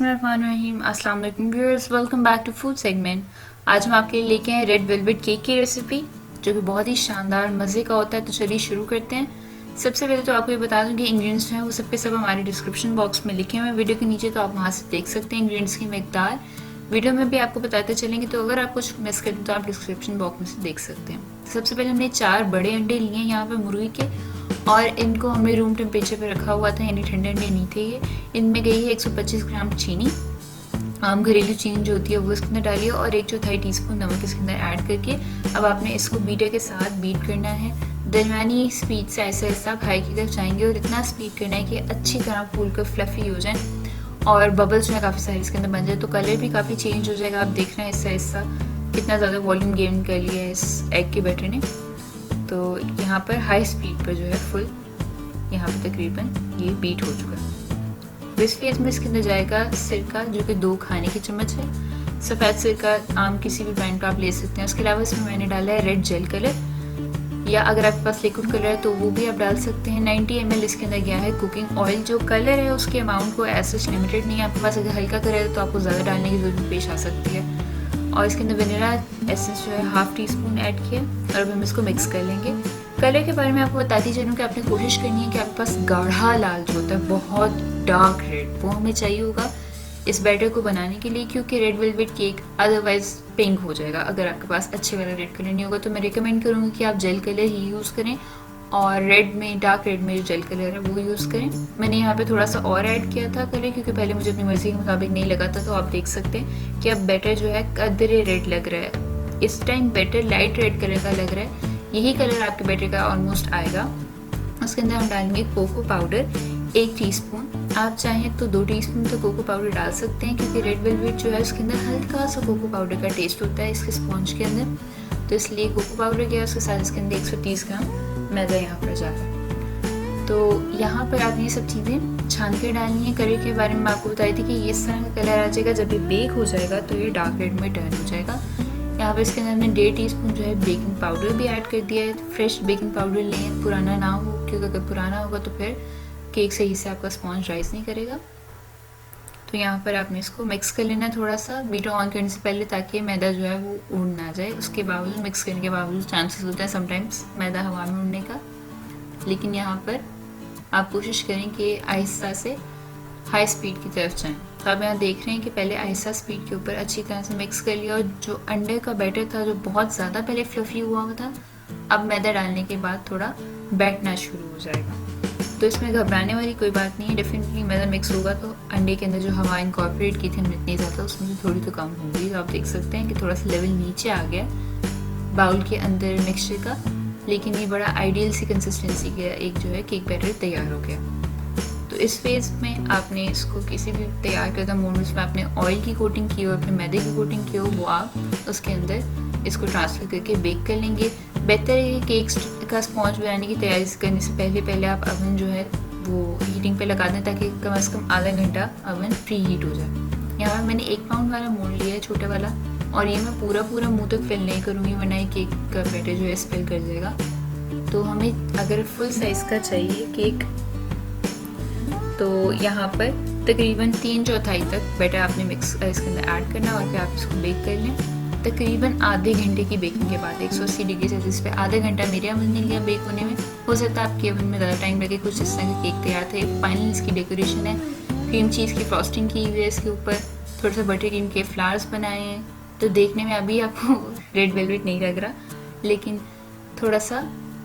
बिस्मिल्लाहिर्रहमानिर्रहीम। अस्सलाम वालेकुम viewers, welcome back to food segment. आज हम आपके लिए लेके आए रेड वेलवेट केक की रेसिपी, जो कि बहुत ही शानदार मज़े का होता है। तो चलिए शुरू करते हैं। सबसे पहले तो आपको ये बता दूं कि इंग्रेडिएंट्स जो हैं वो सब के सब हमारे डिस्क्रिप्शन बॉक्स में लिखे हुए हैं वीडियो के नीचे, तो आप वहाँ से देख सकते हैं इंग्रेडिएंट्स की मिकदार। वीडियो में भी आपको बताते चलेंगे, तो अगर आप कुछ मिस करें तो आप डिस्क्रिप्शन बॉक्स में से देख सकते हैं। सबसे पहले हमने 4 बड़े अंडे लिए हैं यहाँ पे मुर्गी के, और इनको हमने रूम टेम्परेचर पे रखा हुआ था, यानी ठंडे अंडे नहीं थे ये। इनमें गई है 125 ग्राम चीनी, आम घरेलू चीनी जो होती है वो इसके अंदर डालिए, और 1/4 टीस्पून नमक इसके अंदर ऐड करके अब आपने इसको बीटर के साथ बीट करना है। दरमियानी स्पीड से ऐसा ऐसा आप हाई की तरफ जाएंगे, और इतना स्पीड करना है कि अच्छी तरह फूल कर फ्लफी हो जाए और बबल्स जो है काफ़ी सारे इसके अंदर बन जाए। तो कलर भी काफ़ी चेंज हो जाएगा। आप देख रहे हैं इससे ऐसा कितना ज़्यादा वॉल्यूम गेन कर लिया है इस एग के बैटर ने। तो यहाँ पर हाई स्पीड पर जो है फुल यहाँ पर तकरीबन ये बीट हो चुका है। तो इस फेज में इसके अंदर जाएगा सिरका, जो कि 2 खाने के चम्मच है। सफ़ेद सिरका आम किसी भी ब्रांड का आप ले सकते हैं। उसके अलावा इसमें मैंने डाला है रेड जेल कलर, या अगर आपके पास लिक्विड कलर है तो वो भी आप डाल सकते हैं। 90 ml इसके अंदर गया है कुकिंग ऑयल। जो कलर है उसके अमाउंट को ऐसा लिमिटेड नहीं है, आपके पास अगर हल्का कलर है तो आपको ज़्यादा डालने की जरूरत पेश आ सकती है। और इसके अंदर वनीला एसेंस जो है 1/2 टीस्पून ऐड किया, और अब हम इसको मिक्स कर लेंगे। कलर के बारे में आपको बताती चलूँ कि आपने कोशिश करनी है कि आपके पास गाढ़ा लाल जो होता है, बहुत डार्क रेड, वो हमें चाहिए होगा इस बैटर को बनाने के लिए, क्योंकि red velvet cake otherwise pink हो जाएगा। अगर आपके पास अच्छे वाला रेड कलर नहीं होगा तो मैं रिकमेंड करूँगी कि आप जेल कलर ही यूज़ करें, और रेड में डार्क रेड में जो जेल कलर है वो यूज़ करें। मैंने यहाँ पे थोड़ा सा और ऐड किया था कलर, क्योंकि पहले मुझे अपनी मर्ज़ी के मुताबिक नहीं लगा था। तो आप देख सकते हैं कि अब बैटर जो है कदरे रेड लग रहा है। इस time batter light red colour का लग रहा है, यही कलर आपके बैटर का ऑलमोस्ट आएगा। उसके अंदर हम डालेंगे कोको पाउडर 1 टीस्पून। आप चाहें तो 2 टीस्पून तो कोको पाउडर डाल सकते हैं, क्योंकि रेड वेलवेट जो है उसके अंदर हल्का सा कोको पाउडर का टेस्ट होता है इसके स्पॉन्ज के अंदर। तो इसलिए कोको पाउडर गया, उसके साथ इसके अंदर 130 ग्राम मैदा यहाँ पर जाता। तो यहाँ पर आप ये सब चीज़ें छान के डालनी है। कलर के बारे में मैं आपको बताई थी कि ये इस तरह का कलर आ जाएगा, जब ये बेक हो जाएगा तो ये डार्क रेड में टर्न हो जाएगा। यहाँ पर इसके अंदर हमने 1.5 टीस्पून जो है बेकिंग पाउडर भी ऐड कर दिया है। फ्रेश बेकिंग पाउडर लें, पुराना ना हो, क्योंकि अगर पुराना होगा तो फिर केक सही से आपका स्पॉन्ज राइज नहीं करेगा। तो यहाँ पर आपने इसको मिक्स कर लेना थोड़ा सा बीटर ऑन करने से पहले, ताकि मैदा जो है वो उड़ ना जाए। उसके बावजूद मिक्स करने के बावजूद चांसेस होता है समटाइम्स मैदा हवा में उड़ने का, लेकिन यहाँ पर आप कोशिश करें कि आहिस्ता से हाई स्पीड की तरफ जाएं। तो आप यहाँ देख रहे हैं कि पहले आहिस्ता स्पीड के ऊपर अच्छी तरह से मिक्स कर लिया, और जो अंडे का बैटर था जो बहुत ज़्यादा पहले फ्लफी हुआ था, अब मैदा डालने के बाद थोड़ा बैठना शुरू हो जाएगा। तो इसमें घबराने वाली कोई बात नहीं है। डेफिनेटली मैदा मिक्स होगा तो अंडे के अंदर जो हवा इनकॉर्पोरेट की थी हमने इतनी ज़्यादा, उसमें से थोड़ी तो कम होगी। तो आप देख सकते हैं कि थोड़ा सा लेवल नीचे आ गया बाउल के अंदर मिक्सचर का, लेकिन ये बड़ा आइडियल सी कंसिस्टेंसी का एक जो है केक बैटर तैयार हो गया। तो इस फेज़ में आपने इसको किसी भी तैयार करदा मोल्ड में आपने ऑयल की कोटिंग की हो, अपने मैदे की कोटिंग की हो, वो आप उसके अंदर इसको ट्रांसफ़र करके बेक कर लेंगे। बेहतर है कि केक का स्पॉन्ज बनाने की तैयारी करने से पहले आप अवन जो है वो हीटिंग पे लगा दें, ताकि कम से कम आधा घंटा अवन प्री हीट हो जाए। यहाँ पर मैंने 1 पाउंड वाला मोल्ड लिया है, छोटा वाला, और ये मैं पूरा मुंह तक फिल नहीं करूँगी, वरना ये केक का बैटर जो है स्पिल कर जाएगा। तो हमें अगर फुल साइज़ का चाहिए केक, तो यहाँ पर तकरीबन 3/4 तक बैटर आपने मिक्स इसके अंदर ऐड करना, और फिर आप इसको बेक कर लें। तकरीबन आधे घंटे की बेकिंग के बाद 180 डिग्री सेल्सियस पे आधा घंटा मेरे अवन ने लिया बेक होने में। हो सकता है आपके अवन में ज़्यादा टाइम लगे। कुछ इस तरह का केक तैयार थे। फाइनली इसकी डेकोरेशन है, क्रीम चीज़ की फ्रॉस्टिंग की हुई है इसके ऊपर, थोड़ा सा बटर क्रीम के फ्लावर्स बनाए हैं। तो देखने में अभी आपको रेड वेलवेट नहीं लग रहा, लेकिन थोड़ा सा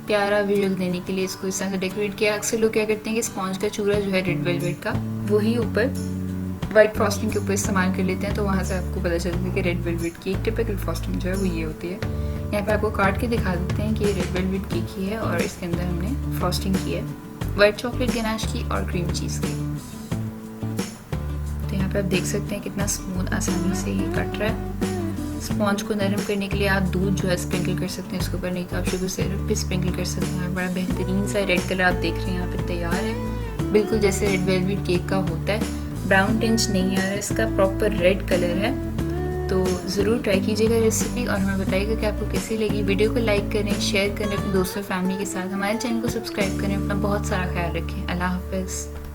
प्यारा भी लुक देने के लिए इसको इस तरह से डेकोरेट किया। अक्सर लोग क्या करते हैं कि स्पॉन्ज का चूरा जो है रेड वेलवेट का, वही ऊपर वाइट फ्रॉस्टिंग के ऊपर इस्तेमाल कर लेते हैं। तो वहाँ से आपको पता चलता है कि रेड वेलवेट की एक टिपिकल फ्रॉस्टिंग जो है वो ये होती है। यहाँ पे आपको काट के दिखा देते हैं कि ये रेड वेलवेट केक ही है, और इसके अंदर हमने फ्रॉस्टिंग की है वाइट चॉकलेट गनाश की और क्रीम चीज़ की। तो यहाँ पे आप देख सकते हैं कितना स्मूथ आसानी से ये कट रहा है। स्पॉन्ज को नरम करने के लिए आप दूध जो है स्प्रिंकल कर सकते हैं इसके ऊपर, नहीं तो आप शुगर सिरप भी स्प्रिंकल कर सकते हैं। बड़ा बेहतरीन सा रेड कलर आप देख रहे हैं यहाँ पे तैयार है, बिल्कुल जैसे रेड वेलवेट केक का होता है। ब्राउन टिंच नहीं आ रहा है, इसका प्रॉपर रेड कलर है। तो ज़रूर ट्राई कीजिएगा रेसिपी, और हमें बताइएगा कि आपको कैसी लगी। वीडियो को लाइक करें, शेयर करें अपने दोस्तों फैमिली के साथ, हमारे चैनल को सब्सक्राइब करें। अपना बहुत सारा ख्याल रखें। अल्लाह हाफ़िज़।